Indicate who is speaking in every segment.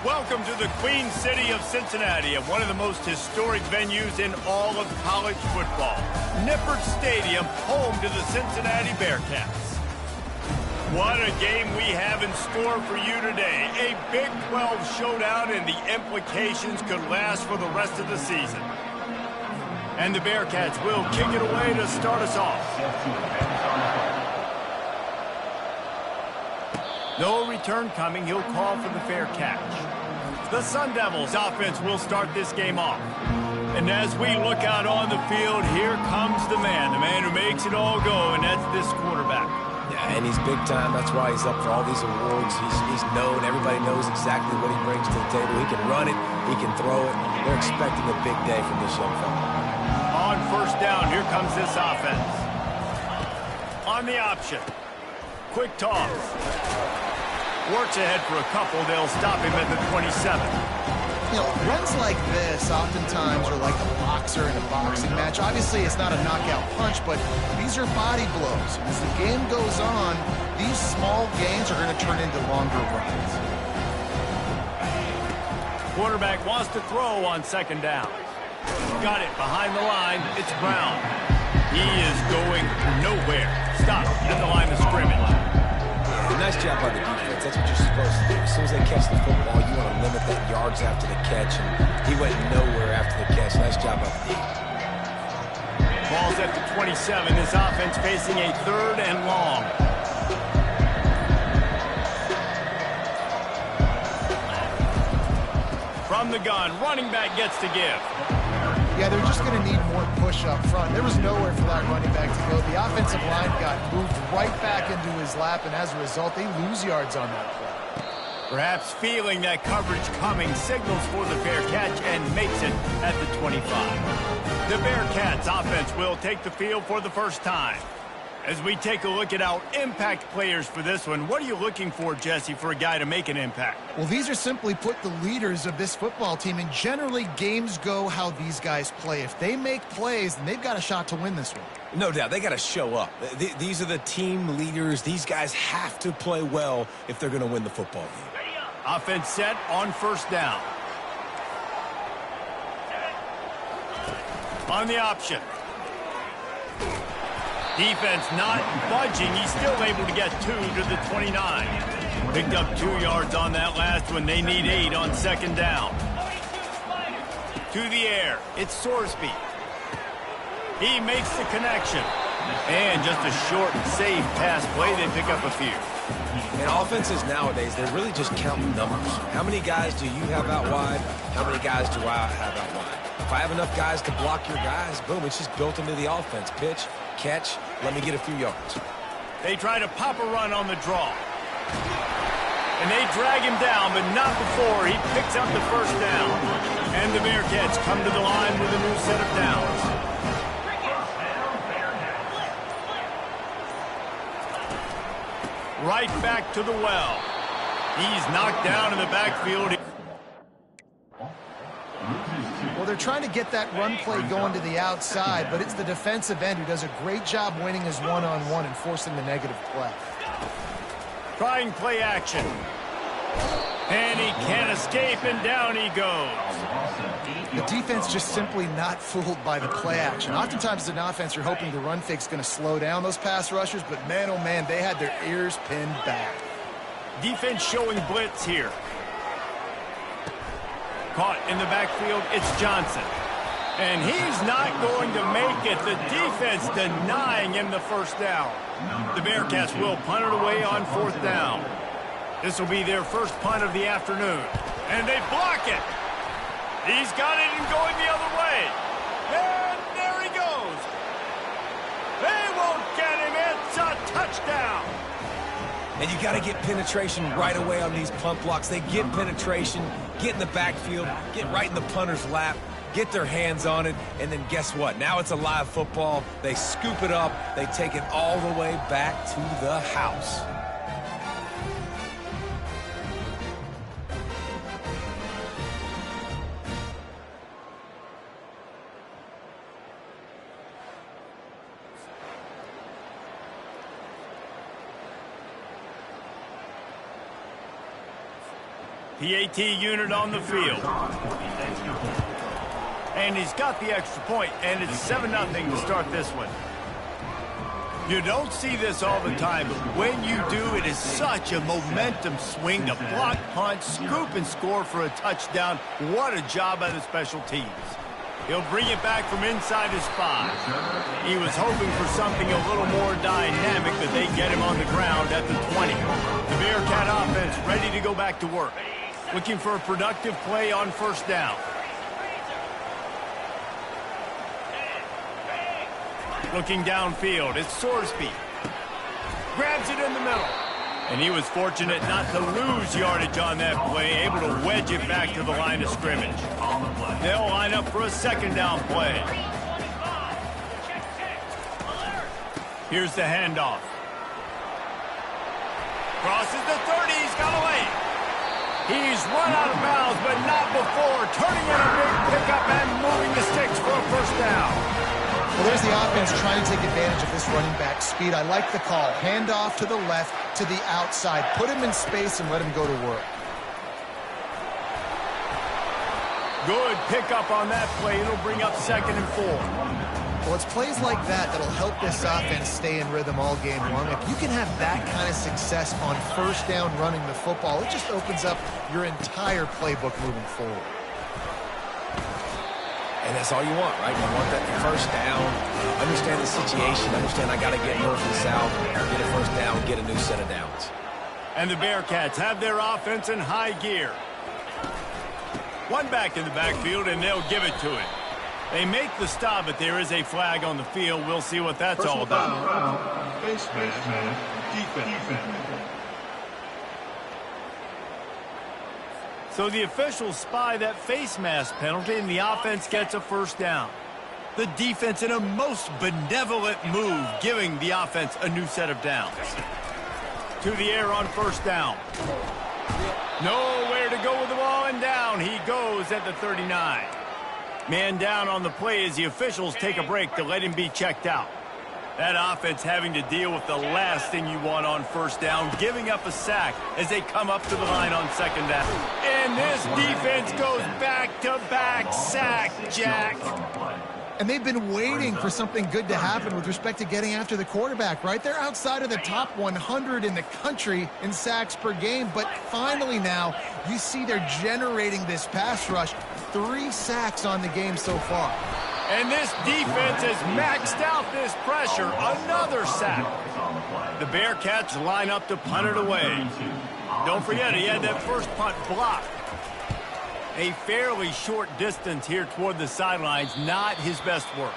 Speaker 1: Welcome to the Queen City of Cincinnati, and one of the most historic venues in all of college football. Nippert Stadium, home to the Cincinnati Bearcats. What a game we have in store for you today. A Big 12 showdown, and the implications could last for the rest of the season. And the Bearcats will kick it away to start us off. No return coming. He'll call for the fair catch. The Sun Devils offense will start this game off. And as we look out on the field, here comes the man who makes it all go, and that's this quarterback.
Speaker 2: Yeah, and he's big time. That's why he's up for all these awards. He's known. Everybody knows exactly what he brings to the table. He can run it. He can throw it. They're expecting a big day from this young fella.
Speaker 1: On first down, here comes this offense. On the option. Quick toss. Works ahead for a couple. They'll stop him at the 27.
Speaker 3: You know, runs like this oftentimes are like a boxer in a boxing match. Obviously, it's not a knockout punch, but these are body blows. As the game goes on, these small gains are going to turn into longer runs.
Speaker 1: Quarterback wants to throw on second down. Got it behind the line. It's Brown. He is going nowhere. Stop at the line of scrimmage.
Speaker 2: Nice job by the defense. That's what you're supposed to do. As soon as they catch the football, you want to limit that yards after the catch, and he went nowhere after the catch. Nice job by the defense.
Speaker 1: Ball's at the 27. This offense facing a third and long. From the gun, running back gets to give.
Speaker 3: Yeah, they're just going to need more push up front. There was nowhere for that running back to go. The offensive line got moved right back into his lap, and as a result, they lose yards on that play.
Speaker 1: Perhaps feeling that coverage coming, signals for the fair catch and makes it at the 25. The Bearcats offense will take the field for the first time. As we take a look at our impact players for this one, what are you looking for, Jesse, for a guy to make an impact?
Speaker 3: Well, these are simply put the leaders of this football team, and generally games go how these guys play. If they make plays, then they've got a shot to win this one.
Speaker 2: No doubt. They got to show up. These are the team leaders. These guys have to play well if they're going to win the football game.
Speaker 1: Offense set on first down. On the option. Defense not budging. He's still able to get 2 to the 29. Picked up 2 yards on that last one. They need 8 on second down. To the air. It's Sorsby. He makes the connection. And just a short, safe pass play. They pick up a few.
Speaker 2: And offenses nowadays, they're really just counting numbers. How many guys do you have out wide? How many guys do I have out wide? If I have enough guys to block your guys, boom, it's just built into the offense. Pitch, catch, let me get a few yards.
Speaker 1: They try to pop a run on the draw. And they drag him down, but not before he picks up the first down. And the Bearcats come to the line with a new set of downs. Right back to the well. He's knocked down in the backfield.
Speaker 3: Well, they're trying to get that run play going to the outside, but it's the defensive end who does a great job winning his one-on-one and forcing the negative play.
Speaker 1: Trying play action. And he can't escape, and down he goes.
Speaker 3: The defense just simply not fooled by the play action. Oftentimes as an offense, you're hoping the run fake's going to slow down those pass rushers, but man, oh man, they had their ears pinned back.
Speaker 1: Defense showing blitz here. Caught in the backfield, it's Johnson. And he's not going to make it. The defense denying him the first down. The Bearcats will punt it away on fourth down. This will be their first punt of the afternoon. And they block it. He's got it and going the other way. And there he goes. They won't get him. It's a touchdown.
Speaker 2: And you got to get penetration right away on these punt blocks. They get penetration, get in the backfield, get right in the punter's lap, get their hands on it, and then guess what? Now it's a live football. They scoop it up. They take it all the way back to the house.
Speaker 1: PAT unit on the field. And he's got the extra point, and it's 7-0 to start this one. You don't see this all the time, but when you do, it is such a momentum swing to block, punt, scoop, and score for a touchdown. What a job by the special teams. He'll bring it back from inside his 5. He was hoping for something a little more dynamic, but they get him on the ground at the 20. The Bearcat offense ready to go back to work. Looking for a productive play on first down. Looking downfield, it's Sorsby. Grabs it in the middle. And he was fortunate not to lose yardage on that play, able to wedge it back to the line of scrimmage. They'll line up for a second down play. Here's the handoff. Crosses the 30, he's got away. He's run out of bounds, but not before turning in a big pickup and moving the sticks for a first down.
Speaker 3: Well, there's the offense trying to take advantage of this running back speed. I like the call. Handoff to the left, to the outside. Put him in space and let him go to work.
Speaker 1: Good pickup on that play. It'll bring up 2nd and 4.
Speaker 3: Well, it's plays like that that'll help this offense stay in rhythm all game long. If you can have that kind of success on first down running the football, it just opens up your entire playbook moving forward.
Speaker 2: And that's all you want, right? You want that first down, understand the situation, understand I got to get north and south, get a first down, get a new set of downs.
Speaker 1: And the Bearcats have their offense in high gear. One back in the backfield, and they'll give it to it. They make the stop, but there is a flag on the field. We'll see what that's all about.
Speaker 4: Face man, defense.
Speaker 1: So the officials spy that face mask penalty, and the offense gets a first down. The defense in a most benevolent move, giving the offense a new set of downs. To the air on first down. Nowhere to go with the ball, and down he goes at the 39. Man down on the play as the officials take a break to let him be checked out. That offense having to deal with the last thing you want on first down, giving up a sack as they come up to the line on second down. And this defense goes back-to-back sack, Jack.
Speaker 3: And they've been waiting for something good to happen with respect to getting after the quarterback, right? They're outside of the top 100 in the country in sacks per game, but finally now you see they're generating this pass rush. 3 sacks on the game so far.
Speaker 1: And this defense has maxed out this pressure. Another sack. The Bearcats line up to punt it away. Don't forget, he had that first punt blocked. A fairly short distance here toward the sidelines, not his best work.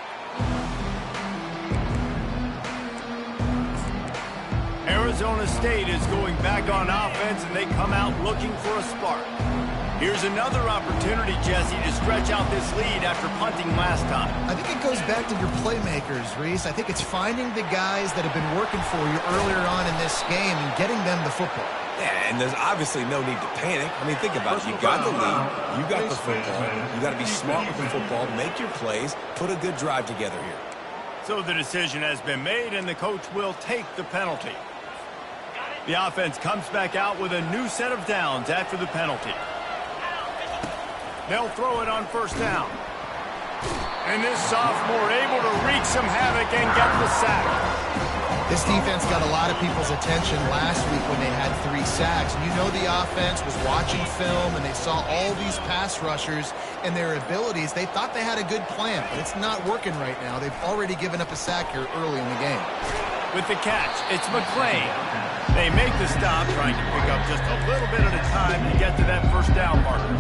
Speaker 1: Arizona State is going back on offense, and they come out looking for a spark. Here's another opportunity, Jesse, to stretch out this lead after punting last time.
Speaker 3: I think it goes back to your playmakers, Reese. I think it's finding the guys that have been working for you earlier on in this game and getting them the football.
Speaker 2: Yeah, and there's obviously no need to panic. I mean, think about it. You got the lead. You got the football. You got to be smart with the football. Make your plays. Put a good drive together here.
Speaker 1: So the decision has been made, and the coach will take the penalty. The offense comes back out with a new set of downs after the penalty. They'll throw it on first down. And this sophomore able to wreak some havoc and get the sack.
Speaker 3: This defense got a lot of people's attention last week when they had 3 sacks. And you know the offense was watching film, and they saw all these pass rushers and their abilities. They thought they had a good plan, but it's not working right now. They've already given up a sack here early in the game.
Speaker 1: With the catch, it's McClain. They make the stop, trying to pick up just a little bit at a time to get to that first down marker.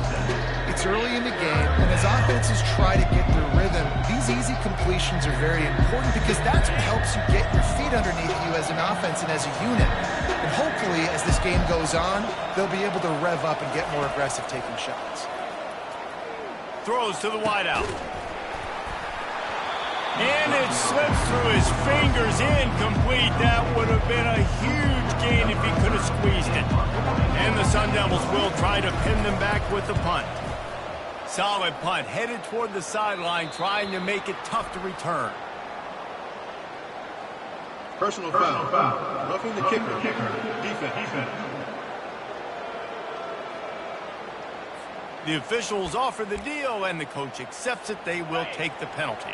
Speaker 3: It's early in the game, and as offenses try to get their rhythm, these easy completions are very important because that's what helps you get your feet underneath you as an offense and as a unit. And hopefully, as this game goes on, they'll be able to rev up and get more aggressive taking shots.
Speaker 1: Throws to the wideout. And it slips through his fingers, incomplete. That would have been a huge gain if he could have squeezed it. And the Sun Devils will try to pin them back with the punt. Solid punt, headed toward the sideline, trying to make it tough to return.
Speaker 4: Personal foul. Roughing the kicker. Defense.
Speaker 1: The officials offer the deal, and the coach accepts it. They will take the penalty.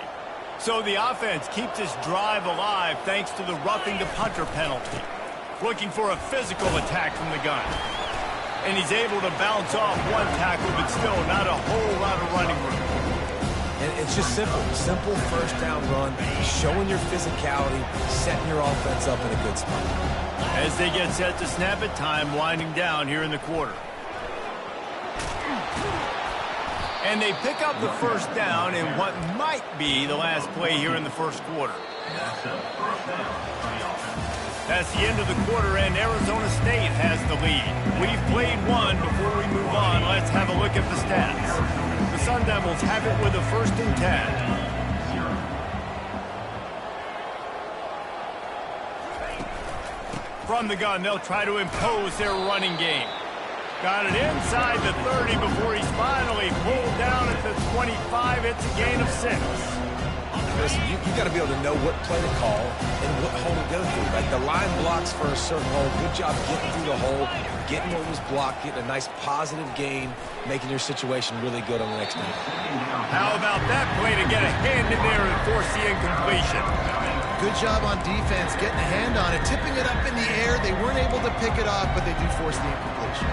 Speaker 1: So the offense keeps this drive alive thanks to the roughing the punter penalty. Looking for a physical attack from the gun. And he's able to bounce off one tackle, but still not a whole lot of running room.
Speaker 2: And it's just simple. Simple first down run, showing your physicality, setting your offense up in a good spot.
Speaker 1: As they get set to snap it, time winding down here in the quarter. And they pick up the first down in what might be the last play here in the first quarter. That's the end of the quarter, and Arizona State has the lead. We've played one. Before we move on, let's have a look at the stats. The Sun Devils have it with a 1st and 10. From the gun, they'll try to impose their running game. Got it inside the 30 before he's finally pulled down at the 25. It's a gain of 6.
Speaker 2: Listen, you got to be able to know what play to call and what hole to go through. Right? The line blocks for a certain hole. Good job getting through the hole, getting what was blocked, getting a nice positive gain, making your situation really good on the next down.
Speaker 1: How about that play to get a hand in there and force the incompletion?
Speaker 3: Good job on defense, getting a hand on it, tipping it up in the air. They weren't able to pick it off, but they do force the incompletion.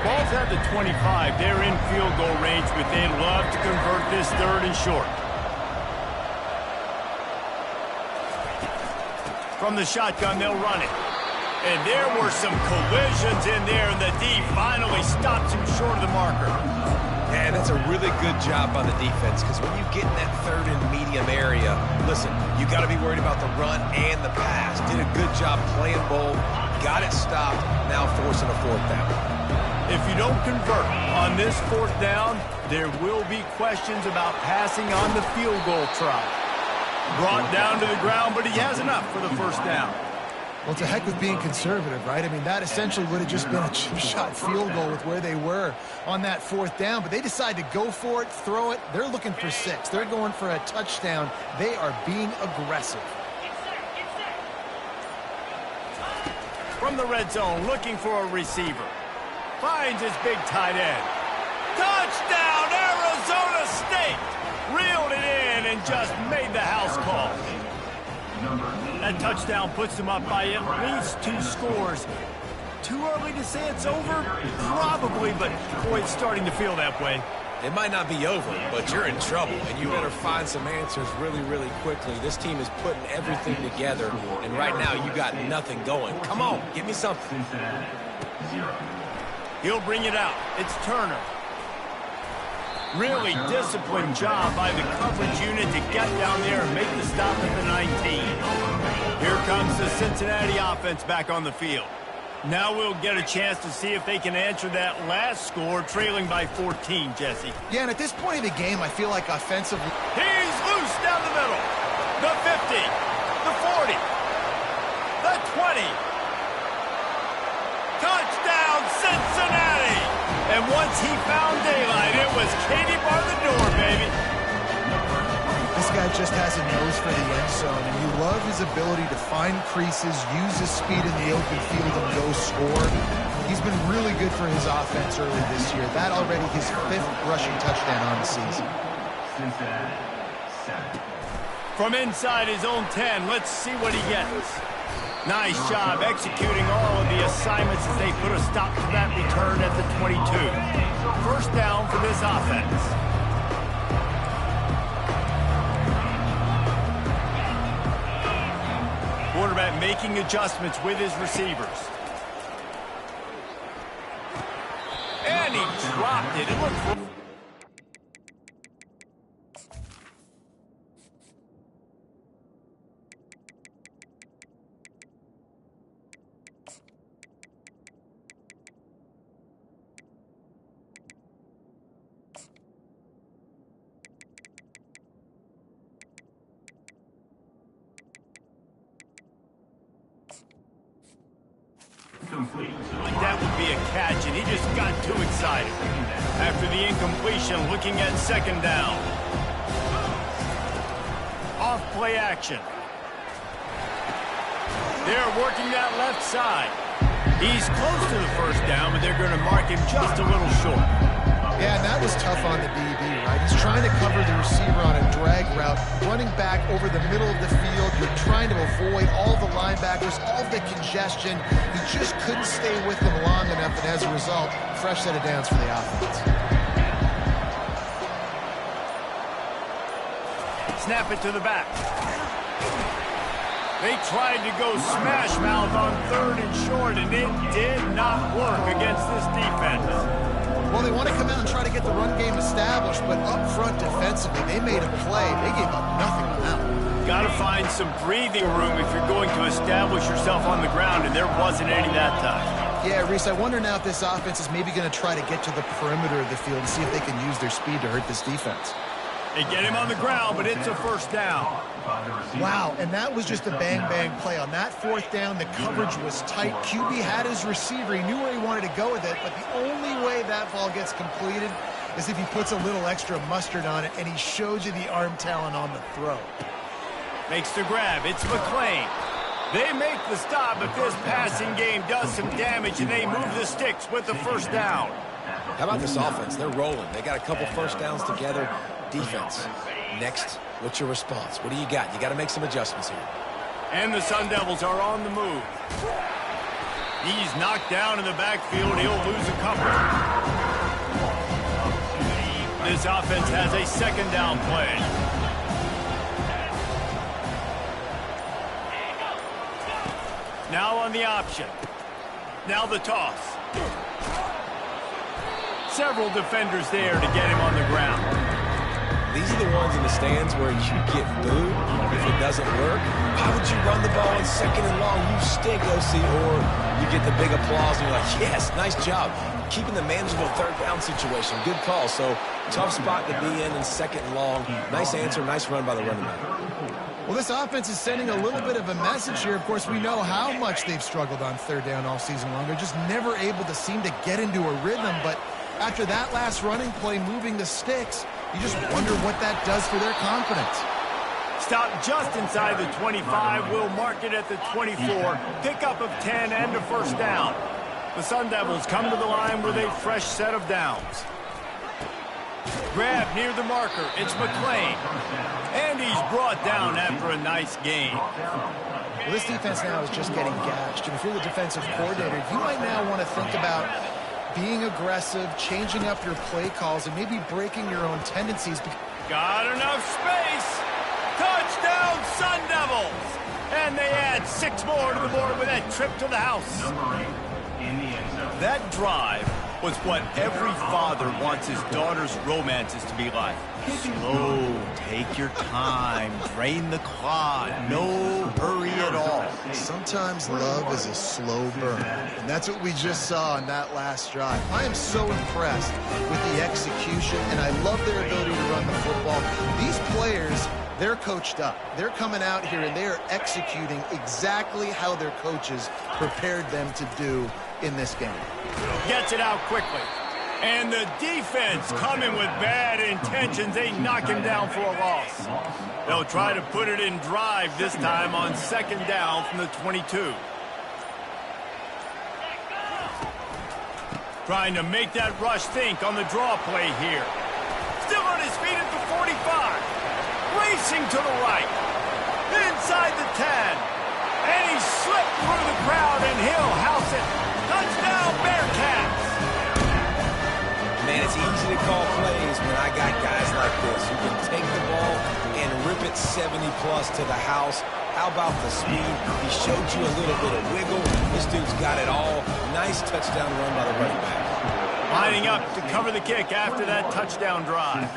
Speaker 1: Ball's at the 25. They're in field goal range, but they'd love to convert this 3rd and short. From the shotgun, they'll run it. And there were some collisions in there, and the D finally stops him short of the marker.
Speaker 2: Man, that's a really good job by the defense, because when you get in that 3rd and medium area, listen, you got to be worried about the run and the pass. Did a good job playing both, got it stopped, now forcing a 4th down.
Speaker 1: If you don't convert on this 4th down, there will be questions about passing on the field goal try. Brought down to the ground, but he has enough for the 1st down.
Speaker 3: Well, to heck with being conservative, right? I mean, that essentially would have just been a chip shot field goal with where they were on that 4th down, but they decide to go for it, throw it. They're looking for 6. They're going for a touchdown. They are being aggressive.
Speaker 1: From the red zone, looking for a receiver. Finds his big tight end. Touchdown, Arizona State! Reeled it in and just made the house call. That touchdown puts them up by at least 2 scores. Too early to say it's over? Probably, but boy, it's starting to feel that way.
Speaker 2: It might not be over, but you're in trouble, and you better find some answers really, really quickly. This team is putting everything together, and right now you got nothing going. Come on, give me something.
Speaker 1: He'll bring it out. It's Turner. Really disciplined job by the coverage unit to get down there and make the stop at the 19. Here comes the Cincinnati offense back on the field. Now we'll get a chance to see if they can answer that last score, trailing by 14, Jesse.
Speaker 3: Yeah, and at this point of the game, I feel like offensively...
Speaker 1: He's loose down the middle. The 50, the 40, the 20. Touchdown, Cincinnati! And once he found daylight, it was Katie bar the door, baby.
Speaker 3: This guy just has a nose for the end zone, and you love his ability to find creases, use his speed in the open field, and go score. He's been really good for his offense early this year. That already his 5th rushing touchdown on the season.
Speaker 1: From inside his own 10, let's see what he gets. Nice job executing all of the assignments as they put a stop to that return at the 22. 1st down for this offense. Quarterback making adjustments with his receivers. And he dropped it. It looked... That would be a catch, and he just got too excited. After the incompletion, looking at 2nd down. Off play action. They're working that left side. He's close to the 1st down, but they're going to mark him just a little short.
Speaker 3: Yeah, and that was tough on the DB, right? He's trying to cover the receiver on a drag route, running back over the middle of the field. You're trying to avoid all the linebackers, all the congestion. He just couldn't stay with them long enough, and as a result, fresh set of downs for the offense.
Speaker 1: Snap it to the back. They tried to go smash mouth on 3rd and short, and it did not work against this defense.
Speaker 3: Well, they want to come out and try to get the run game established, but up front defensively, they made a play. They gave up nothing on that one.
Speaker 1: Got to find some breathing room if you're going to establish yourself on the ground, and there wasn't any that time.
Speaker 3: Yeah, Reese, I wonder now if this offense is maybe going to try to get to the perimeter of the field and see if they can use their speed to hurt this defense.
Speaker 1: They get him on the ground, but it's a first down.
Speaker 3: Wow, and that was just a bang-bang play. On that 4th down, the coverage was tight. QB had his receiver. He knew where he wanted to go with it, but the only way that ball gets completed is if he puts a little extra mustard on it, and he shows you the arm talent on the throw.
Speaker 1: Makes the grab. It's McClain. They make the stop, but this passing game does some damage, and they move the sticks with the first down.
Speaker 2: How about this offense? They're rolling. They got a couple first downs together. Defense. Next, what's your response? What do you got? You got to make some adjustments here.
Speaker 1: And the Sun Devils are on the move. He's knocked down in the backfield. He'll lose a couple. This offense has a 2nd down play. Now on the option. Now the toss. Several defenders there to get him on the ground.
Speaker 2: These are the ones in the stands where you get booed if it doesn't work. Why would you run the ball in 2nd and long? You stink, OC. Or you get the big applause and you're like, yes, nice job. Keeping the manageable 3rd down situation. Good call. So tough spot to be in 2nd and long. Nice answer, nice run by the running back.
Speaker 3: Well, this offense is sending a little bit of a message here. Of course, we know how much they've struggled on 3rd down all season long. They're just never able to seem to get into a rhythm. But after that last running play, moving the sticks, you just wonder what that does for their confidence.
Speaker 1: Stop just inside the 25. We'll mark it at the 24. Pickup of 10 and a first down. The Sun Devils come to the line with a fresh set of downs. Grab near the marker. It's McClain. And he's brought down after a nice gain.
Speaker 3: Well, this defense now is just getting gashed. And if you're the defensive coordinator, you might now want to think about being aggressive, changing up your play calls, and maybe breaking your own tendencies.
Speaker 1: Got enough space. Touchdown, Sun Devils. And they add 6 more to the board with that trip to the house. That drive was what every father wants his daughter's romances to be like. Slow, take your time, drain the clock, no hurry at all.
Speaker 3: Sometimes love is a slow burn, and that's what we just saw on that last drive. I am so impressed with the execution, and I love their ability to run the football. These players, they're coached up. They're coming out here, and they are executing exactly how their coaches prepared them to do in this game.
Speaker 1: Gets it out quickly. And the defense coming with bad intentions. They knock him down for a loss. They'll try to put it in drive this time on 2nd down from the 22. Trying to make that rush think on the draw play here. Still on his feet at the 45. Racing to the right. Inside the 10. And he slipped through the crowd, and he'll house it. Touchdown, Bearcats!
Speaker 2: Man, it's easy to call plays when I got guys like this who can take the ball and rip it 70-plus to the house. How about the speed? He showed you a little bit of wiggle. This dude's got it all. Nice touchdown run by the running back.
Speaker 1: Lining up to cover the kick after that touchdown drive.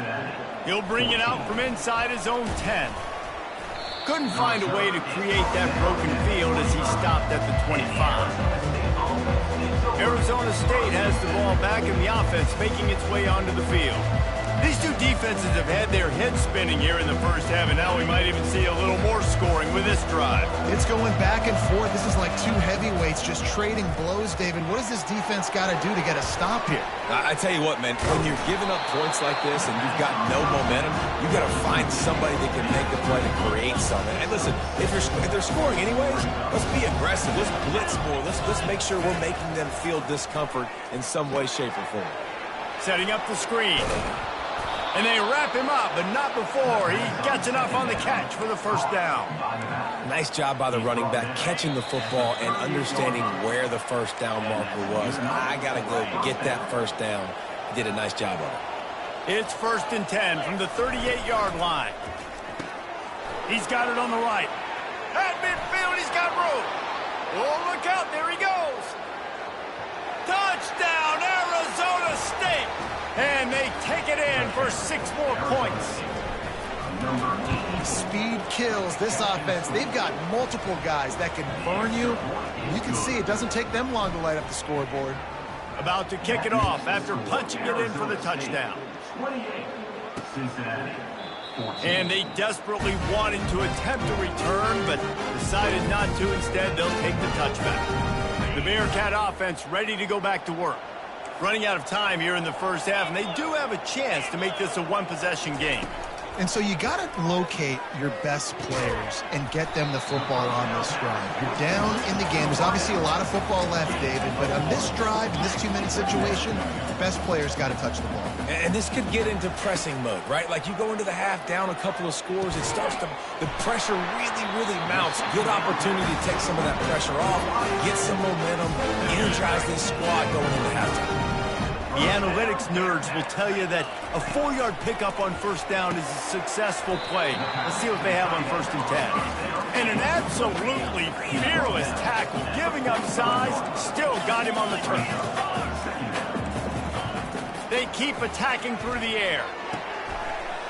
Speaker 1: He'll bring it out from inside his own 10. Couldn't find a way to create that broken field as he stopped at the 25. Arizona State has the ball back in the offense, making its way onto the field. These two defenses have had their heads spinning here in the first half, and now we might even see a little more scoring with this drive.
Speaker 3: It's going back and forth. This is like two heavyweights just trading blows, David. What does this defense got to do to get a stop here?
Speaker 2: I tell you what, man, when you're giving up points like this and you've got no momentum, you got to find somebody that can make the play to create something. And listen, if they're scoring anyways, let's be aggressive. Let's blitz more. Let's make sure we're making them feel discomfort in some way, shape, or form.
Speaker 1: Setting up the screen. And they wrap him up, but not before he gets enough on the catch for the first down.
Speaker 2: Nice job by the running back catching the football and understanding where the first down marker was. I got to go get that first down. He did a nice job of it.
Speaker 1: It's 1st and 10 from the 38-yard line. He's got it on the right. At midfield, he's got room. Oh, look out, there he goes. Touchdown, Arizona State. And they take it in for 6 more points.
Speaker 3: Speed kills this offense. They've got multiple guys that can burn you. You can see it doesn't take them long to light up the scoreboard.
Speaker 1: About to kick it off after punching it in for the touchdown.
Speaker 4: Cincinnati.
Speaker 1: And they desperately wanted to attempt a return, but decided not to. Instead, they'll take the touchback. The Bearcat offense ready to go back to work. Running out of time here in the first half, and they do have a chance to make this a one-possession game.
Speaker 3: And so you got to locate your best players and get them the football on this drive. You're down in the game. There's obviously a lot of football left, David, but on this drive, in this 2-minute situation, the best players got to touch the ball.
Speaker 2: And this could get into pressing mode, right? Like you go into the half down a couple of scores, it starts to, the pressure really mounts. Good opportunity to take some of that pressure off, get some momentum, energize this squad going into halftime.
Speaker 1: The analytics nerds will tell you that a 4-yard pickup on first down is a successful play. Let's see what they have on 1st and 10. And an absolutely fearless tackle, giving up size, still got him on the turf. They keep attacking through the air.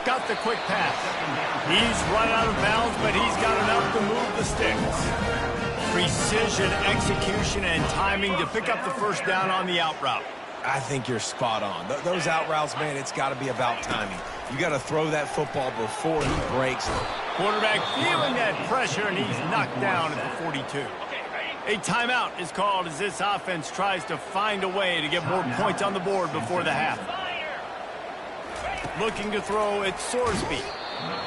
Speaker 1: Got the quick pass. He's run out of bounds, but he's got enough to move the sticks. Precision, execution, and timing to pick up the first down on the out route.
Speaker 2: I think you're spot on. Those out routes, man, it's got to be about timing. You got to throw that football before he breaks.
Speaker 1: Quarterback feeling that pressure, and he's knocked down at the 42. A timeout is called as this offense tries to find a way to get more points on the board before the half. Looking to throw, it's Sorsby.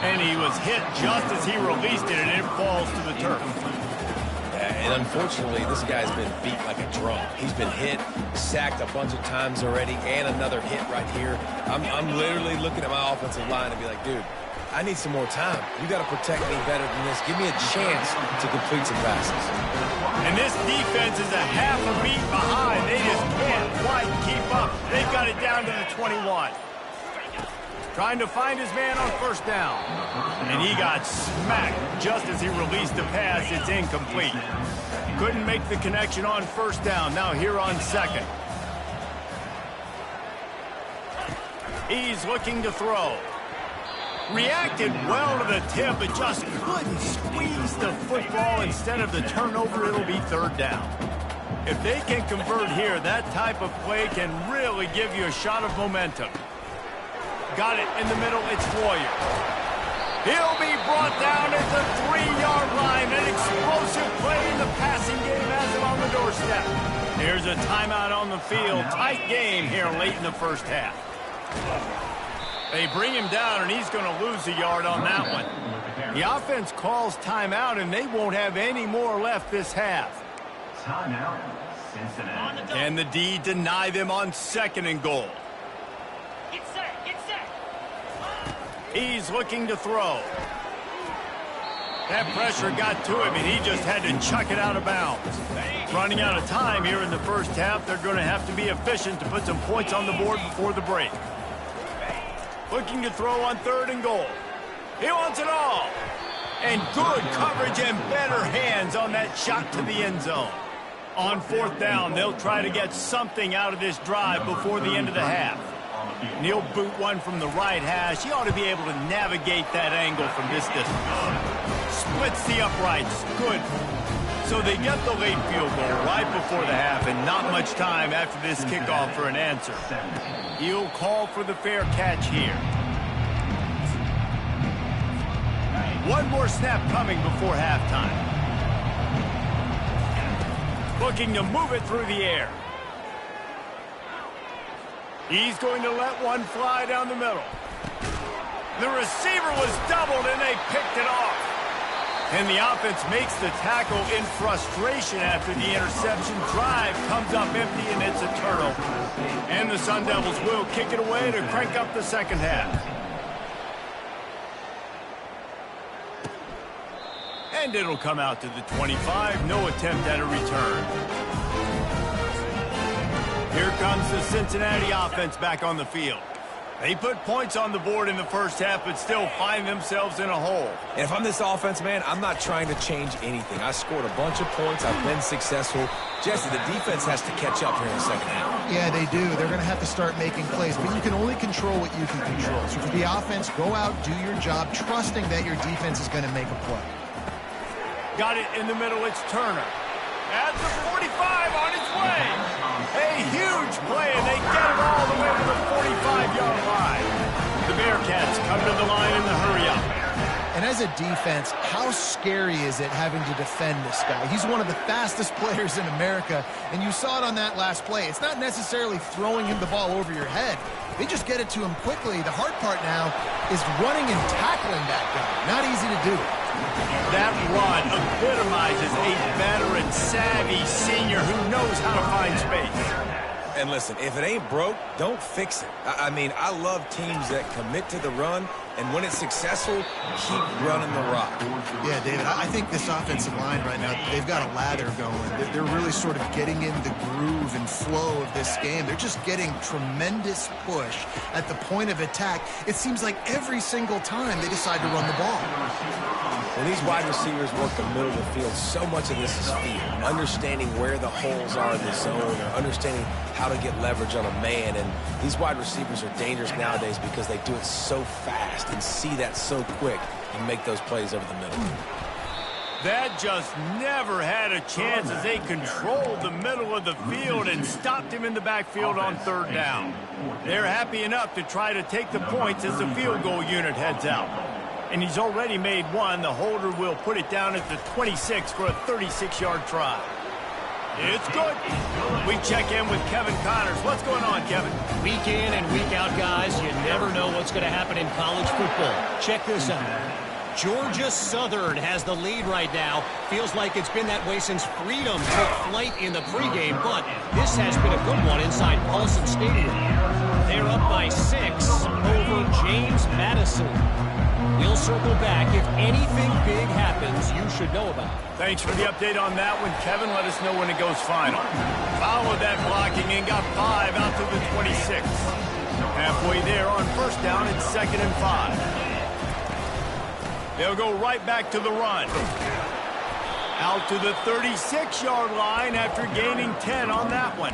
Speaker 1: And he was hit just as he released it, and it falls to the turf.
Speaker 2: And unfortunately, this guy's been beat like a drum. He's been hit, sacked a bunch of times already, and another hit right here. I'm literally looking at my offensive line and be like, dude, I need some more time. You got to protect me better than this. Give me a chance to complete some passes.
Speaker 1: And this defense is a half a beat behind. They just can't quite keep up. They've got it down to the 21. Trying to find his man on first down. And he got smacked just as he released the pass. It's incomplete. Couldn't make the connection on first down. Now here on second. He's looking to throw. Reacted well to the tip, but just couldn't squeeze the football. Instead of the turnover, it'll be third down. If they can convert here, that type of play can really give you a shot of momentum. Got it in the middle, it's Floyer. He'll be brought down at the 3-yard line. An explosive play in the passing game has him on the doorstep. Here's a timeout on the field. Tight game here late in the first half. They bring him down, and he's going to lose a yard on that one. The offense calls timeout, and they won't have any more left this half.
Speaker 4: Timeout, Cincinnati.
Speaker 1: Can the D deny them on 2nd and goal? He's looking to throw. That pressure got to him, and he just had to chuck it out of bounds. Running out of time here in the first half, they're going to have to be efficient to put some points on the board before the break. Looking to throw on 3rd and goal. He wants it all. And good coverage and better hands on that shot to the end zone. On 4th down, they'll try to get something out of this drive before the end of the half. And he'll boot one from the right hash. He ought to be able to navigate that angle from this distance. Splits the uprights. Good. So they get the late field goal right before the half, and not much time after this kickoff for an answer. He'll call for the fair catch here. One more snap coming before halftime. Looking to move it through the air. He's going to let one fly down the middle. The receiver was doubled, and they picked it off. And the offense makes the tackle in frustration after the interception. Drive comes up empty, and it's a turnover. And the Sun Devils will kick it away to crank up the second half. And it'll come out to the 25. No attempt at a return. Here comes the Cincinnati offense back on the field. They put points on the board in the first half, but still find themselves in a hole.
Speaker 2: And if I'm this offense, man, I'm not trying to change anything. I scored a bunch of points. I've been successful. Jesse, the defense has to catch up here in the second half.
Speaker 3: Yeah, they do. They're going to have to start making plays, but you can only control what you can control. So for the offense, go out, do your job, trusting that your defense is going to make a play.
Speaker 1: Got it in the middle. It's Turner. At the 45 on its way. A huge play, and they get it all the way to the 45-yard line. The Bearcats come to the line in the hurry-up.
Speaker 3: And as a defense, how scary is it having to defend this guy? He's one of the fastest players in America, and you saw it on that last play. It's not necessarily throwing him the ball over your head. They just get it to him quickly. The hard part now is running and tackling that guy. Not easy to do.
Speaker 1: That run epitomizes a veteran, savvy senior who knows how to find space.
Speaker 2: And listen, if it ain't broke, don't fix it. I mean, I love teams that commit to the run, and when it's successful, keep running the rock.
Speaker 3: Yeah, David, I think this offensive line right now, they've got a lather going. They're really sort of getting in the groove and flow of this game. They're just getting tremendous push at the point of attack. It seems like every single time they decide to run the ball.
Speaker 2: When these wide receivers work the middle of the field, so much of this is feel. Understanding where the holes are in the zone, or understanding how to get leverage on a man. And these wide receivers are dangerous nowadays because they do it so fast and see that so quick and make those plays over the middle.
Speaker 1: That just never had a chance as they controlled the middle of the field and stopped him in the backfield on third down. They're happy enough to try to take the points as the field goal unit heads out. And he's already made one. The holder will put it down at the 26 for a 36-yard try. It's good. We check in with Kevin Connors. What's going on, Kevin?
Speaker 5: Week in and week out, guys, you never know what's going to happen in college football. Check this out. Georgia Southern has the lead right now. Feels like it's been that way since Freedom took flight in the pregame, but this has been a good one inside Paulson Stadium. They're up by 6 over James Madison. We'll circle back. If anything big happens, you should know about it.
Speaker 1: Thanks for the update on that one, Kevin. Let us know when it goes final. Followed that blocking and got 5 out to the 26. Halfway there on first down, it's 2nd and 5. They'll go right back to the run. Out to the 36-yard line after gaining 10 on that one.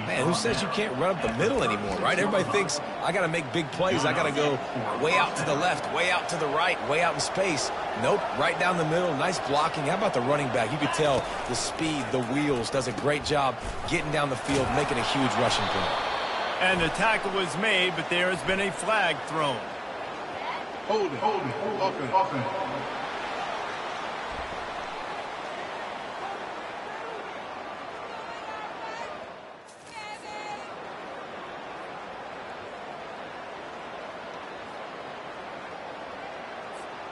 Speaker 2: Man, who says you can't run up the middle anymore, right? Everybody thinks, I got to make big plays. I got to go way out to the left, way out to the right, way out in space. Nope, right down the middle. Nice blocking. How about the running back? You could tell the speed, the wheels, does a great job getting down the field, making a huge rushing play.
Speaker 1: And the tackle was made, but there has been a flag thrown.
Speaker 6: Hold it. Open.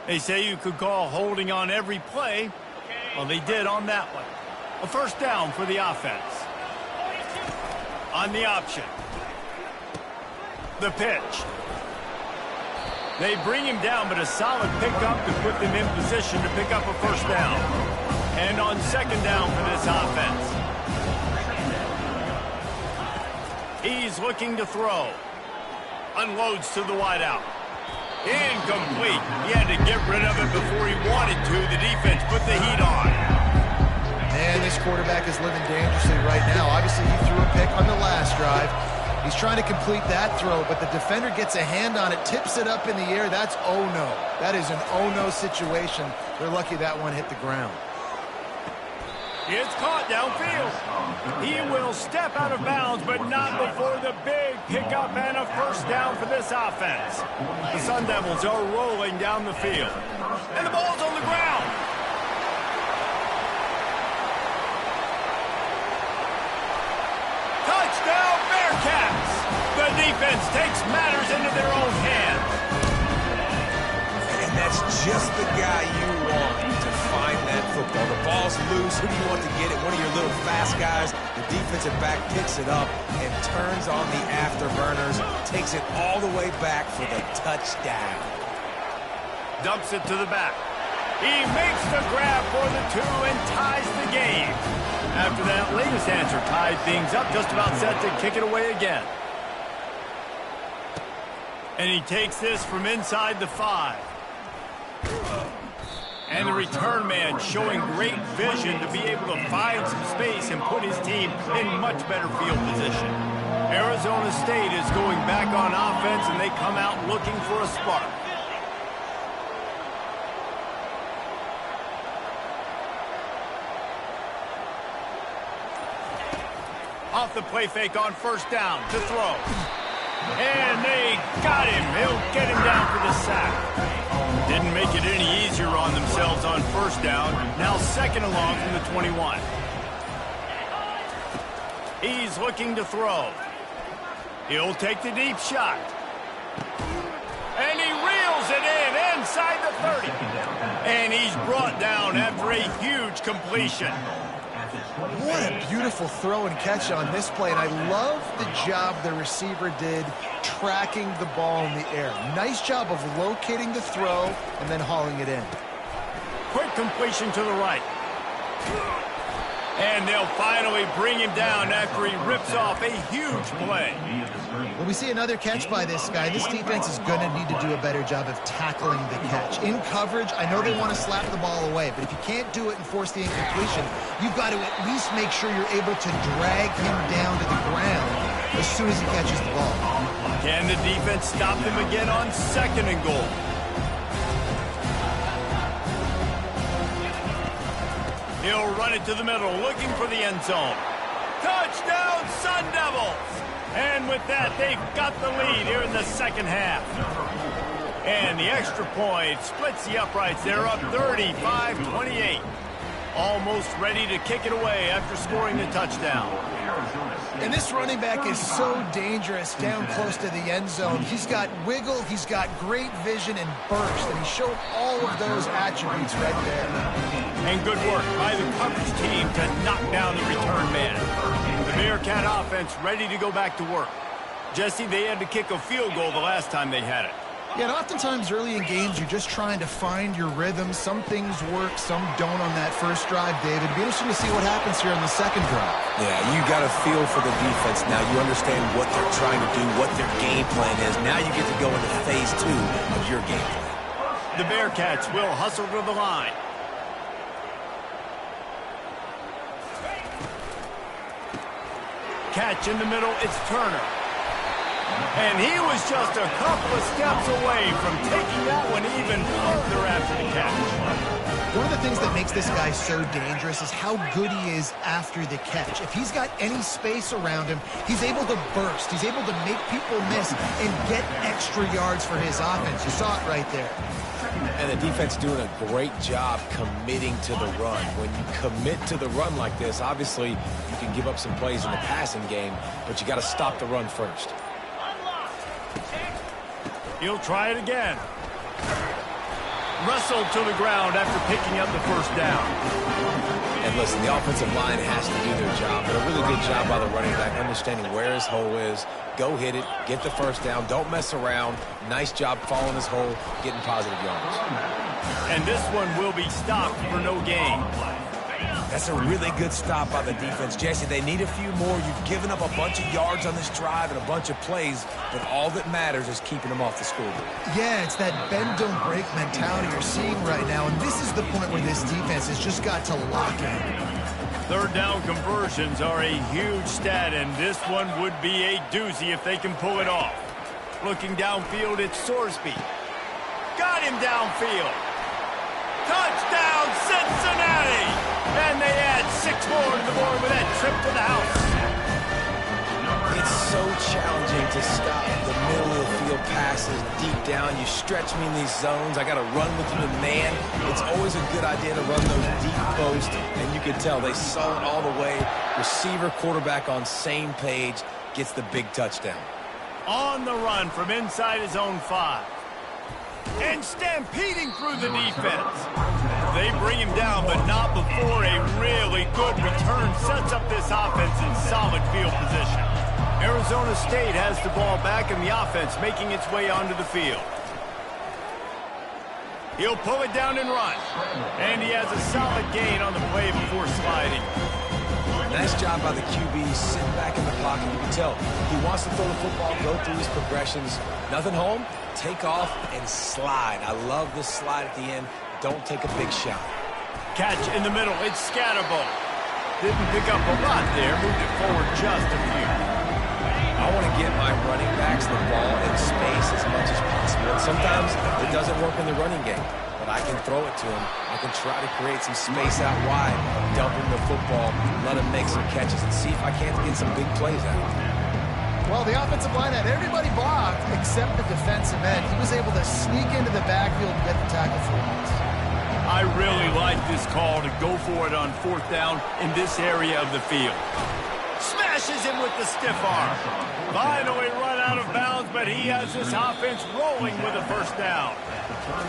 Speaker 1: They say you could call holding on every play. Well, they did on that one. A first down for the offense. On the option. The pitch. They bring him down, but a solid pickup to put them in position to pick up a first down. And on second down for this offense. He's looking to throw. Unloads to the wideout. Incomplete. He had to get rid of it before he wanted to. The defense put the heat on.
Speaker 3: Man, this quarterback is living dangerously right now. Obviously, he threw a pick on the last drive. He's trying to complete that throw, but the defender gets a hand on it, tips it up in the air. That's oh-no. That is an oh-no situation. They're lucky that one hit the ground.
Speaker 1: It's caught downfield. He will step out of bounds, but not before the big pickup and a first down for this offense. The Sun Devils are rolling down the field. And the ball's on the ground. Touchdown, Bearcats! The defense takes matters into their own hands.
Speaker 2: And that's He's just the guy you want to find that football. The ball's loose. Who do you want to get it? One of your little fast guys. The defensive back picks it up and turns on the afterburners, takes it all the way back for the touchdown.
Speaker 1: Dumps it to the back. He makes the grab for the 2 and ties the game. After that latest answer tied things up, just about set to kick it away again. And he takes this from inside the 5. And the return man showing great vision to be able to find some space and put his team in much better field position. Arizona State is going back on offense, and they come out looking for a spark. Off the play fake on first down to throw. And they got him. He'll get him down for the sack. Didn't make it any easier on themselves on first down. Now second along from the 21. He's looking to throw. He'll take the deep shot. And he reels it in inside the 30. And he's brought down after a huge completion.
Speaker 3: What a beautiful throw and catch on this play, and I love the job the receiver did tracking the ball in the air. Nice job of locating the throw and then hauling it in.
Speaker 1: Quick completion to the right. And they'll finally bring him down after he rips off a huge play.
Speaker 3: When we see another catch by this guy, this defense is going to need to do a better job of tackling the catch. In coverage, I know they want to slap the ball away, but if you can't do it and force the incompletion, you've got to at least make sure you're able to drag him down to the ground as soon as he catches the ball.
Speaker 1: Can the defense stop him again on second and goal? He'll run it to the middle, looking for the end zone. Touchdown, Sun Devils! And with that, they've got the lead here in the second half. And the extra point splits the uprights. They're up 35-28. Almost ready to kick it away after scoring the touchdown.
Speaker 3: And this running back is so dangerous down close to the end zone. He's got wiggle, he's got great vision and burst, and he showed all of those attributes right there.
Speaker 1: And good work by the coverage team to knock down the return man. The Bearcat offense ready to go back to work. Jesse, they had to kick a field goal the last time they had it.
Speaker 3: Yeah, and oftentimes early in games, you're just trying to find your rhythm. Some things work, some don't on that first drive, David. It'd be interesting to see what happens here on the second drive.
Speaker 2: Yeah, you got a feel for the defense now. You understand what they're trying to do, what their game plan is. Now you get to go into phase 2 of your game plan.
Speaker 1: The Bearcats will hustle to the line. Catch in the middle, it's Turner. And he was just a couple of steps away from taking that one even further after the catch.
Speaker 3: One of the things that makes this guy so dangerous is how good he is after the catch. If he's got any space around him, he's able to burst. He's able to make people miss and get extra yards for his offense. You saw it right there.
Speaker 2: And the defense doing a great job committing to the run. When you commit to the run like this, obviously you can give up some plays in the passing game, but you got to stop the run first.
Speaker 1: He'll try it again. Wrestled to the ground after picking up the first down.
Speaker 2: And listen, the offensive line has to do their job, but a really good job by the running back, understanding where his hole is. Go hit it, get the first down, don't mess around. Nice job following his hole, getting positive yards.
Speaker 1: And this one will be stopped for no gain.
Speaker 2: That's a really good stop by the defense. Jesse, they need a few more. You've given up a bunch of yards on this drive and a bunch of plays, but all that matters is keeping them off the scoreboard.
Speaker 3: Yeah, it's that bend, don't break mentality you're seeing right now, and this is the point where this defense has just got to lock in.
Speaker 1: Third down conversions are a huge stat, and this one would be a doozy if they can pull it off. Looking downfield, it's Sorsby. Got him downfield. Touchdown, Cincinnati! And they add 6 more to the board with that trip to the house.
Speaker 2: It's so challenging to stop the middle of the field passes deep down. You stretch me in these zones. I got to run with you in man. It's always a good idea to run those deep posts, and you can tell they saw it all the way. Receiver, quarterback on same page, gets the big touchdown.
Speaker 1: On the run from inside his own 5. and stampeding through the defense. They bring him down, but not before a really good return sets up this offense in solid field position. Arizona State has the ball back in the offense, making its way onto the field. He'll pull it down and run. And he has a solid gain on the play before sliding.
Speaker 2: Nice job by the QB, sitting back in the pocket. You can tell he wants to throw the football, go through his progressions. Nothing home, take off and slide. I love this slide at the end. Don't take a big shot.
Speaker 1: Catch in the middle. It's Scatterbo. Didn't pick up a lot there. Moved it forward just a few.
Speaker 2: I want to get my running backs the ball in space as much as possible. And sometimes it doesn't work in the running game, but I can throw it to him. I can try to create some space out wide, dump him the football, let him make some catches, and see if I can't get some big plays out of him.
Speaker 3: Well, the offensive line had everybody blocked except the defensive end. He was able to sneak into the backfield and get the tackle for once.
Speaker 1: I really like this call to go for it on 4th down in this area of the field. Smashes him with the stiff arm. Finally run out of bounds, but he has this offense rolling with a 1st down.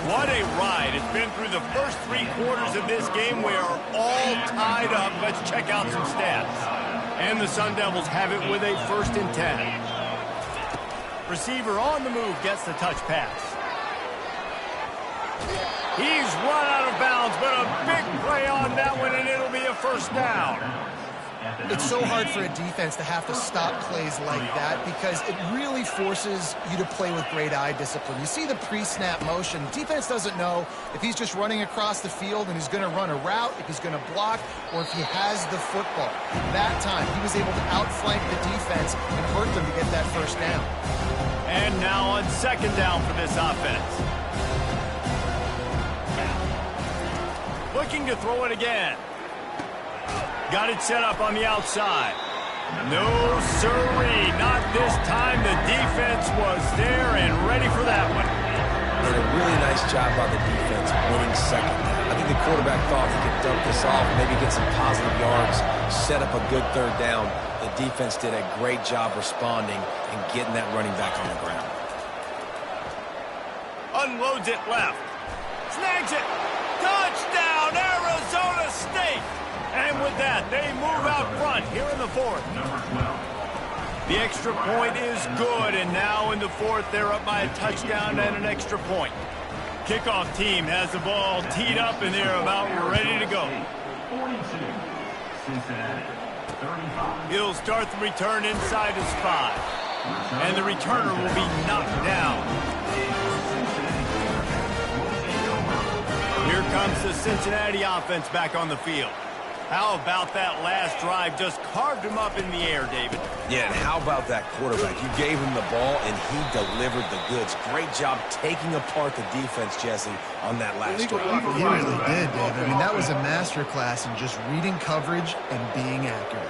Speaker 1: What a ride. It's been through the first 3 quarters of this game. We are all tied up. Let's check out some stats. And the Sun Devils have it with a 1st and 10. Receiver on the move gets the touch pass. He's run out of bounds, but a big play on that one, and it'll be a 1st down.
Speaker 3: It's so hard for a defense to have to stop plays like that because it really forces you to play with great eye discipline. You see the pre-snap motion. Defense doesn't know if he's just running across the field and he's going to run a route, if he's going to block, or if he has the football. That time, he was able to outflank the defense and hurt them to get that 1st down.
Speaker 1: And now on 2nd down for this offense. Looking to throw it again. Got it set up on the outside. No, sirree, not this time. The defense was there and ready for that one.
Speaker 2: Did a really nice job by the defense winning 2nd down. I think the quarterback thought he could dump this off, maybe get some positive yards, set up a good 3rd down. The defense did a great job responding and getting that running back on the ground.
Speaker 1: Unloads it left. Snags it. Touchdown, Arizona State. And with that, they move out front here in the 4th. The extra point is good, and now in the 4th, they're up by a touchdown and an extra point. Kickoff team has the ball teed up, and they're about ready to go.
Speaker 4: 42, Cincinnati, 35.
Speaker 1: He'll start the return inside his 5, and the returner will be knocked down. Here comes the Cincinnati offense back on the field. How about that last drive? Just carved him up in the air, David.
Speaker 2: Yeah, and how about that quarterback? You gave him the ball, and he delivered the goods. Great job taking apart the defense, Jesse, on that last drive.
Speaker 3: He really did, David. I mean, that was a masterclass in just reading coverage and being accurate.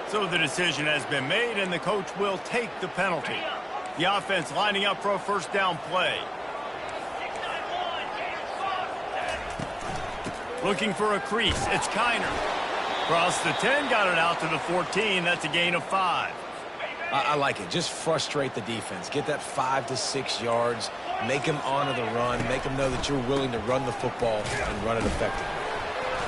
Speaker 1: So the decision has been made, and the coach will take the penalty. The offense lining up for a 1st down play. Looking for a crease. It's Kiner. Cross the 10, got it out to the 14. That's a gain of 5.
Speaker 2: I like it. Just frustrate the defense. Get that 5 to 6 yards. Make them honor the run. Make them know that you're willing to run the football and run it effectively.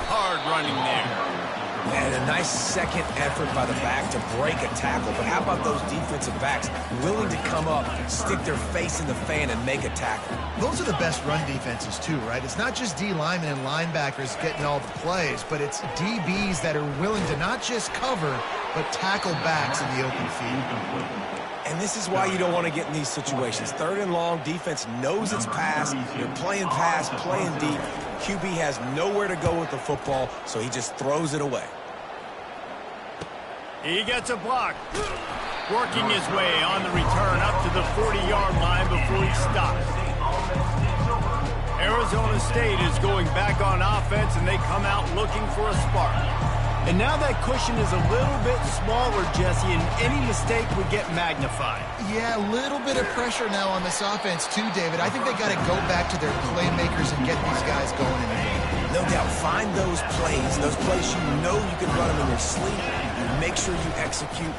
Speaker 1: Hard running there.
Speaker 2: And a nice 2nd effort by the back to break a tackle. But how about those defensive backs willing to come up, stick their face in the fan, and make a tackle?
Speaker 3: Those are the best run defenses, too, right? It's not just D linemen and linebackers getting all the plays, but it's DBs that are willing to not just cover, but tackle backs in the open field.
Speaker 2: And this is why you don't want to get in these situations. 3rd and long, defense knows it's pass. They're playing pass, playing deep. QB has nowhere to go with the football, so he just throws it away.
Speaker 1: He gets a block. Working his way on the return up to the 40-yard line before he stops. Arizona State is going back on offense, and they come out looking for a spark. And now that cushion is a little bit smaller, Jesse, and any mistake would get magnified.
Speaker 3: Yeah, a little bit of pressure now on this offense too, David. I think they got to go back to their playmakers and get these guys going in the game.
Speaker 2: No doubt, find those plays you know you can run them in your sleep. Make sure you execute.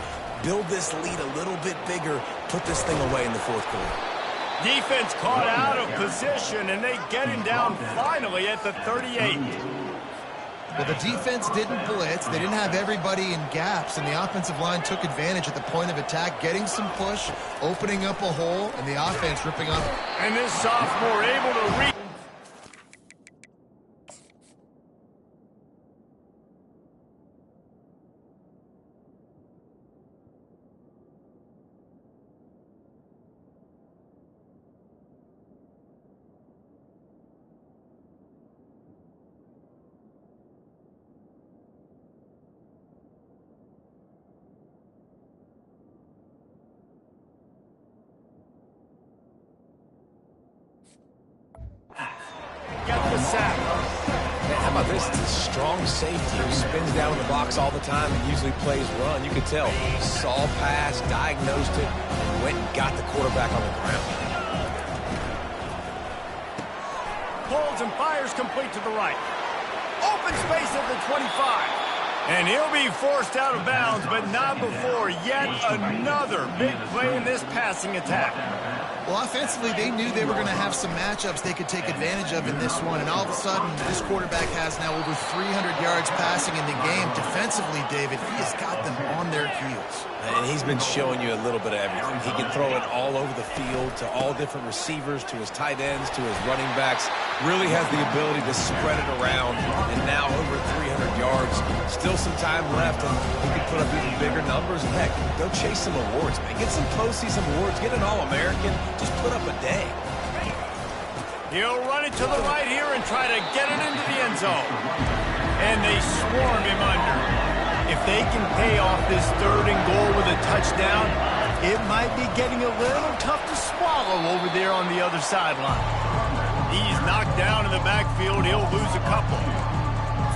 Speaker 2: Build this lead a little bit bigger. Put this thing away in the 4th quarter.
Speaker 1: Defense caught out of position, and they get him down finally at the 38.
Speaker 3: Well, the defense didn't blitz. They didn't have everybody in gaps, and the offensive line took advantage at the point of attack, getting some push, opening up a hole, and the offense ripping off.
Speaker 1: And this sophomore able to reach. Get the sack.
Speaker 2: Man, how about this? It's a strong safety who spins down in the box all the time and usually plays run. You could tell. Saw pass, diagnosed it, and went and got the quarterback on the ground.
Speaker 1: Pulls and fires complete to the right. Open space at the 25. And he'll be forced out of bounds, but not before yet another big play in this passing attack.
Speaker 3: Well, offensively, they knew they were going to have some matchups they could take advantage of in this one, and all of a sudden, this quarterback has now over 300 yards passing in the game. Defensively, David, he has got them on their heels.
Speaker 2: And he's been showing you a little bit of everything. He can throw it all over the field to all different receivers, to his tight ends, to his running backs. Really has the ability to spread it around, and now over 300 yards. Still some time left, and he can put up even bigger numbers. And heck, go chase some awards, man. Get some postseason awards. Get an All-American. Just put up a day.
Speaker 1: He'll run it to the right here and try to get it into the end zone. And they swarm him under. If they can pay off this 3rd and goal with a touchdown, it might be getting a little tough to swallow over there on the other sideline. He's knocked down in the backfield. He'll lose a couple.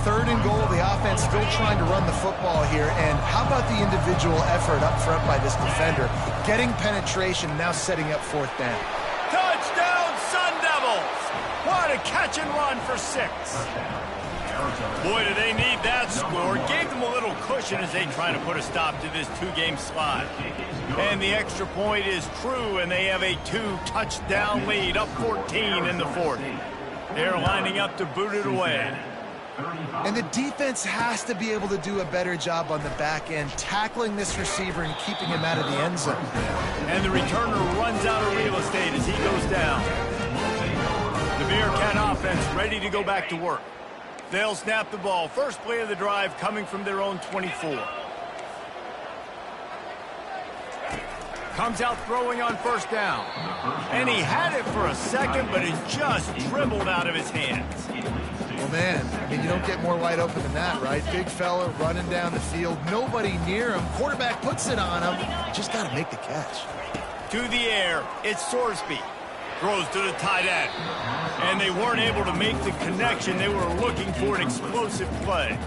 Speaker 3: 3rd and goal, the offense still trying to run the football here. And how about the individual effort up front by this defender? Getting penetration, now setting up 4th down.
Speaker 1: Touchdown, Sun Devils! What a catch and run for 6. Boy, do they need that score. Gave them a little cushion as they try to put a stop to this 2-game slide. And the extra point is true, and they have a 2-touchdown lead, up 14 in the 4th. They're lining up to boot it away.
Speaker 3: And the defense has to be able to do a better job on the back end, tackling this receiver and keeping him out of the end zone.
Speaker 1: And the returner runs out of real estate as he goes down. The Bearcat offense ready to go back to work. They'll snap the ball. First play of the drive coming from their own 24. Comes out throwing on 1st down. And he had it for a second, but it just dribbled out of his hands.
Speaker 3: Well, man, I mean, you don't get more wide open than that, right? Big fella running down the field, nobody near him. Quarterback puts it on him. Just got to make the catch.
Speaker 1: To the air, it's Sorsby. Throws to the tight end. And they weren't able to make the connection. They were looking for an explosive play.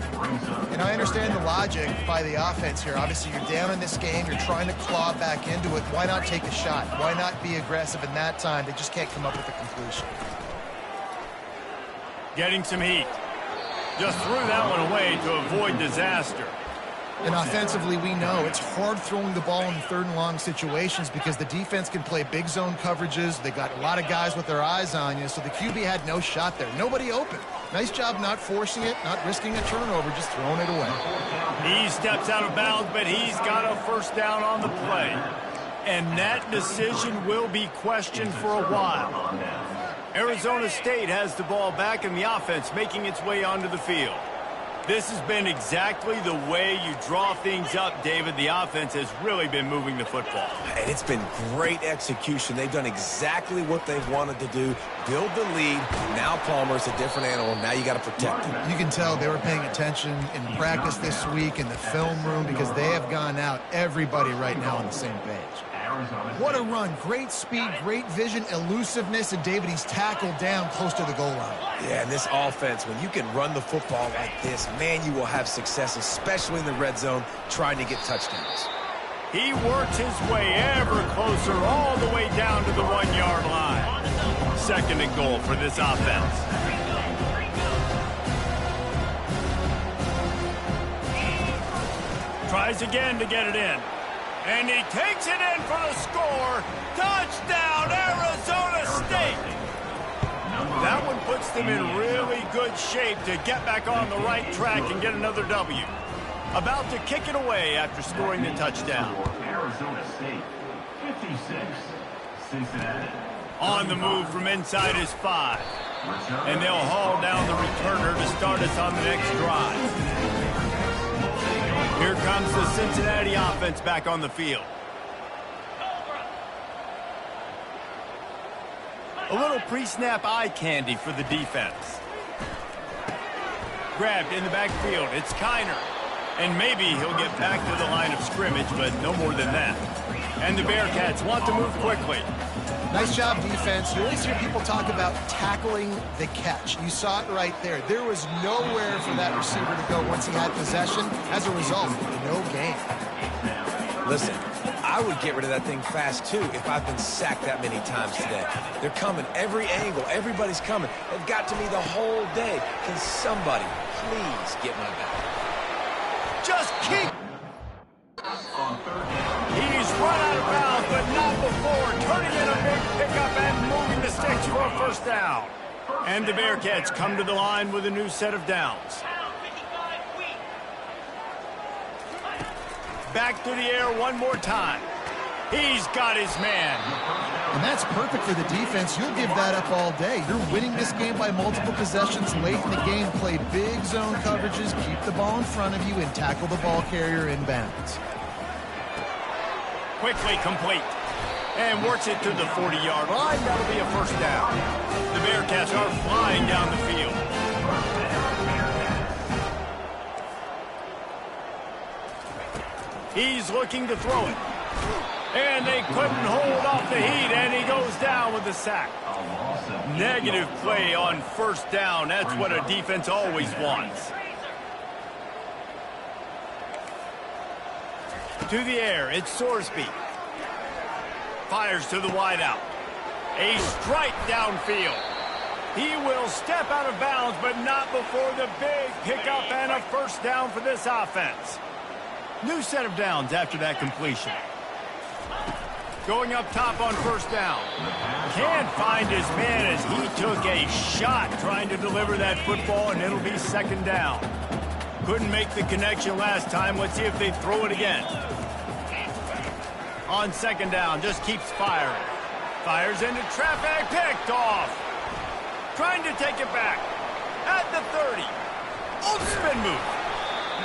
Speaker 3: And I understand the logic by the offense here. Obviously, you're down in this game. You're trying to claw back into it. Why not take a shot? Why not be aggressive in that time? They just can't come up with a completion.
Speaker 1: Getting some heat. Just threw that one away to avoid disaster.
Speaker 3: And offensively, we know it's hard throwing the ball in 3rd and long situations because the defense can play big zone coverages. They got a lot of guys with their eyes on you, so the QB had no shot there. Nobody open. Nice job not forcing it, not risking a turnover, just throwing it away.
Speaker 1: He steps out of bounds, but he's got a 1st down on the play. And that decision will be questioned for a while. Arizona State has the ball back and the offense making its way onto the field. This has been exactly the way you draw things up, David. The offense has really been moving the football.
Speaker 2: And it's been great execution. They've done exactly what they've wanted to do. Build the lead. Now Palmer's a different animal. Now you got to protect him.
Speaker 3: You can tell they were paying attention in practice this week in the film room because they have gone out, everybody right now on the same page. What a run. Great speed, great vision, elusiveness, and David, he's tackled down close to the goal line.
Speaker 2: Yeah, and this offense, when you can run the football like this, man, you will have success, especially in the red zone, trying to get touchdowns.
Speaker 1: He works his way ever closer all the way down to the 1-yard line. 2nd and goal for this offense. Tries again to get it in. And he takes it in for the score. Touchdown, Arizona State! That one puts them in really good shape to get back on the right track and get another W. About to kick it away after scoring the touchdown.
Speaker 4: Arizona State, 56, Cincinnati.
Speaker 1: On the move from inside his 5. And they'll haul down the returner to start us on the next drive. Here comes the Cincinnati offense back on the field. A little pre-snap eye candy for the defense. Grabbed in the backfield. It's Kiner. And maybe he'll get back to the line of scrimmage, but no more than that. And the Bearcats want to move quickly.
Speaker 3: Nice job, defense. You always hear people talk about tackling the catch. You saw it right there. There was nowhere for that receiver to go once he had possession. As a result, no gain.
Speaker 2: Listen, I would get rid of that thing fast, too, if I've been sacked that many times today. They're coming every angle. Everybody's coming. They've got to me the whole day. Can somebody please get my back?
Speaker 1: Just keep. He's run out of bounds, but not before turning in a big pickup and moving the sticks for a first down. And the Bearcats come to the line with a new set of downs. Back to the air one more time. He's got his man.
Speaker 3: And that's perfect for the defense. You'll give that up all day. You're winning this game by multiple possessions late in the game. Play big zone coverages, keep the ball in front of you, and tackle the ball carrier in bounds.
Speaker 1: Quickly complete. And works it to the 40-yard line. That'll be a first down. The Bearcats are flying down the field. He's looking to throw it. And they couldn't hold off the heat, and he goes down with the sack. Negative play on first down. That's what a defense always wants. To the air, it's Sorsby. Fires to the wideout. A strike downfield. He will step out of bounds, but not before the big pickup and a first down for this offense. New set of downs after that completion. Going up top on first down. Can't find his man as he took a shot trying to deliver that football, and it'll be second down. Couldn't make the connection last time. Let's see if they throw it again. On second down, just keeps firing. Fires into traffic, picked off. Trying to take it back. At the 30. Old spin move.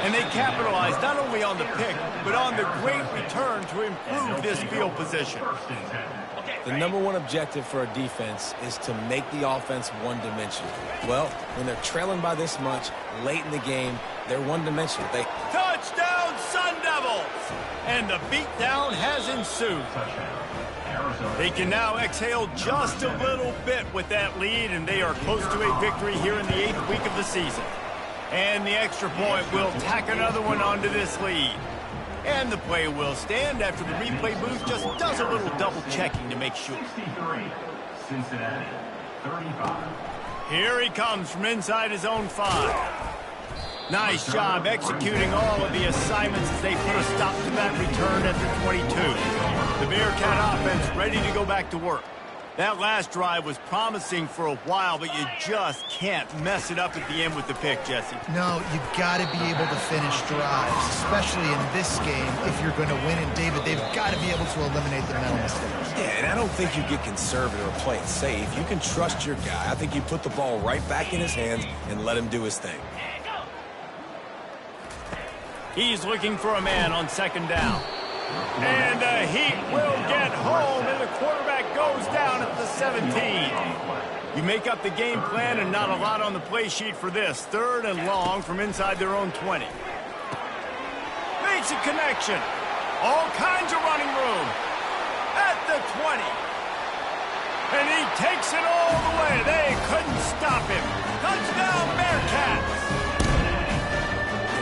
Speaker 1: And they capitalized not only on the pick, but on the great return to improve this field position.
Speaker 2: The number one objective for a defense is to make the offense one-dimensional. Well, when they're trailing by this much, late in the game, they're one-dimensional.
Speaker 1: Touchdown, Sun Devils! And the beatdown has ensued. They can now exhale just a little bit with that lead, and they are close to a victory here in the 8th week of the season. And the extra point will tack another one onto this lead. And the play will stand after the replay booth just does a little double-checking to make sure.
Speaker 4: 63, Cincinnati, 35.
Speaker 1: Here he comes from inside his own 5. Nice job executing all of the assignments as they put a stop to that return at the 22. The Bearcat offense ready to go back to work. That last drive was promising for a while, but you just can't mess it up at the end with the pick, Jesse.
Speaker 3: No, you got to be able to finish drives, especially in this game if you're going to win. And, David, they've got to be able to eliminate the mental mistakes.
Speaker 2: Yeah, and I don't think you get conservative or play it safe. You can trust your guy. I think you put the ball right back in his hands and let him do his thing.
Speaker 1: He's looking for a man on second down. And the Heat will get home, and the quarterback goes down at the 17. You make up the game plan, and not a lot on the play sheet for this. Third and long from inside their own 20. Makes a connection. All kinds of running room. At the 20. And he takes it all the way. They couldn't stop him. Touchdown, Bearcats.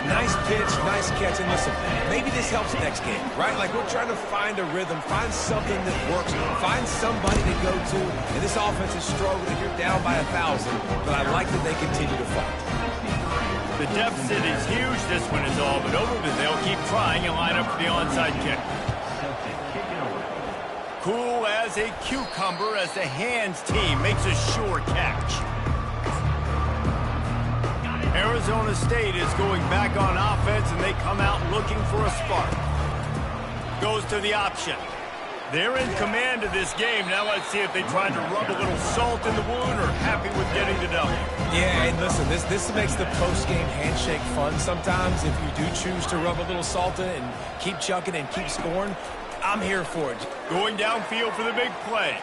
Speaker 2: Nice pitch, nice catch, and listen, maybe this helps next game, right? Like we're trying to find a rhythm, find something that works, find somebody to go to, and this offense is struggling. You're down by 1,000, but I like that they continue to fight.
Speaker 1: The deficit is huge. This one is all but over, but they'll keep trying and line up for the onside kick. cool as a cucumber as the hands team makes a sure catch. Arizona State is going back on offense, and they come out looking for a spark. Goes to the option. They're in command of this game. Now let's see if they try to rub a little salt in the wound or happy with getting the W.
Speaker 2: Yeah, and listen, this makes the post-game handshake fun sometimes. If you do choose to rub a little salt in and keep chucking and keep scoring, I'm here for it.
Speaker 1: Going downfield for the big play.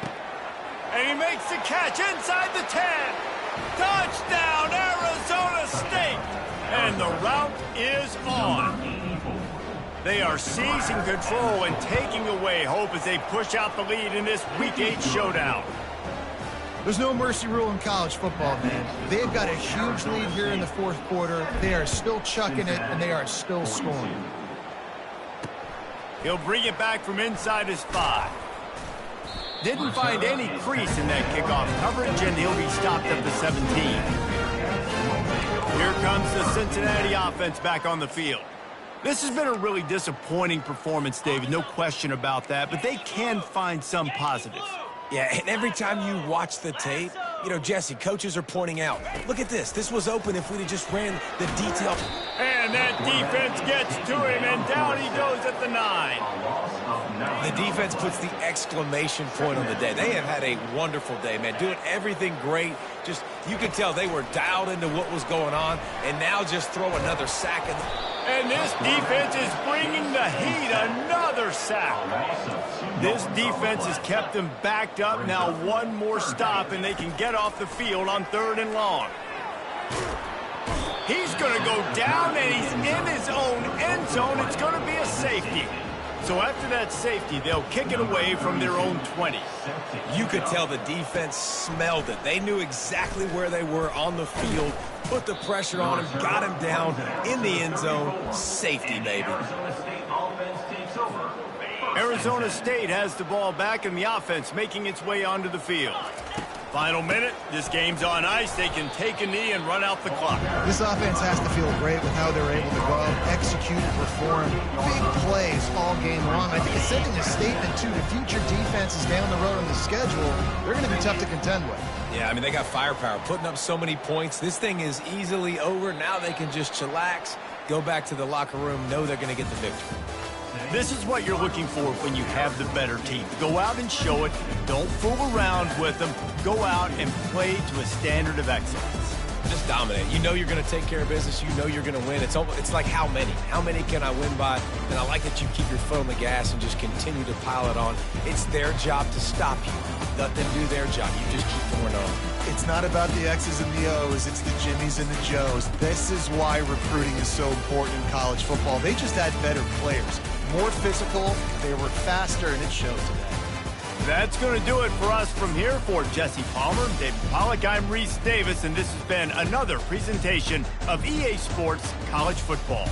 Speaker 1: And he makes the catch inside the 10. Touchdown, Arizona State. And the route is on. They are seizing control and taking away hope as they push out the lead in this Week 8 showdown.
Speaker 3: There's no mercy rule in college football, man. They've got a huge lead here in the fourth quarter. They are still chucking it, and they are still scoring.
Speaker 1: He'll bring it back from inside his 5. Didn't find any crease in that kickoff coverage, and he'll be stopped at the 17. Here comes the Cincinnati offense back on the field. This has been a really disappointing performance, David, no question about that, but they can find some positive.
Speaker 2: Yeah, and every time you watch the tape, you know, Jesse, coaches are pointing out, look at this. This was open if we'd have just ran the detail.
Speaker 1: And that defense gets to him, and down he goes at the 9.
Speaker 2: The defense puts the exclamation point on the day. They have had a wonderful day, man, doing everything great. Just, you could tell they were dialed into what was going on, and now just throw another sack in.
Speaker 1: And this defense is bringing the heat, another sack. This defense has kept them backed up. Now one more stop, and they can get off the field on 3rd and long. He's going to go down, and he's in his own end zone. It's going to be a safety. So after that safety, they'll kick it away from their own 20.
Speaker 2: You could tell the defense smelled it. They knew exactly where they were on the field, put the pressure on him, got him down in the end zone. Safety, baby.
Speaker 1: Arizona State has the ball back, and the offense making its way onto the field. Final minute. This game's on ice. They can take a knee and run out the clock.
Speaker 3: This offense has to feel great with how they're able to go out, execute, and perform big plays all game long. I think it's sending a statement, too, to future defenses down the road on the schedule. They're going to be tough to contend with.
Speaker 2: Yeah, I mean, they got firepower, putting up so many points. This thing is easily over. Now they can just chillax, go back to the locker room, know they're going to get the victory.
Speaker 1: This is what you're looking for when you have the better team. Go out and show it. Don't fool around with them. Go out and play to a standard of excellence.
Speaker 2: Just dominate. You know you're going to take care of business. You know you're going to win. It's like how many? How many can I win by? And I like that you keep your foot on the gas and just continue to pile it on. It's their job to stop you. Let them do their job. You just keep going on.
Speaker 3: It's not about the X's and the O's. It's the Jimmies and the Joes. This is why recruiting is so important in college football. They just had better players. More physical, they were faster, and it shows today.
Speaker 1: That's going to do it for us from here. For Jesse Palmer, David Pollack, I'm Reese Davis, and this has been another presentation of EA Sports College Football.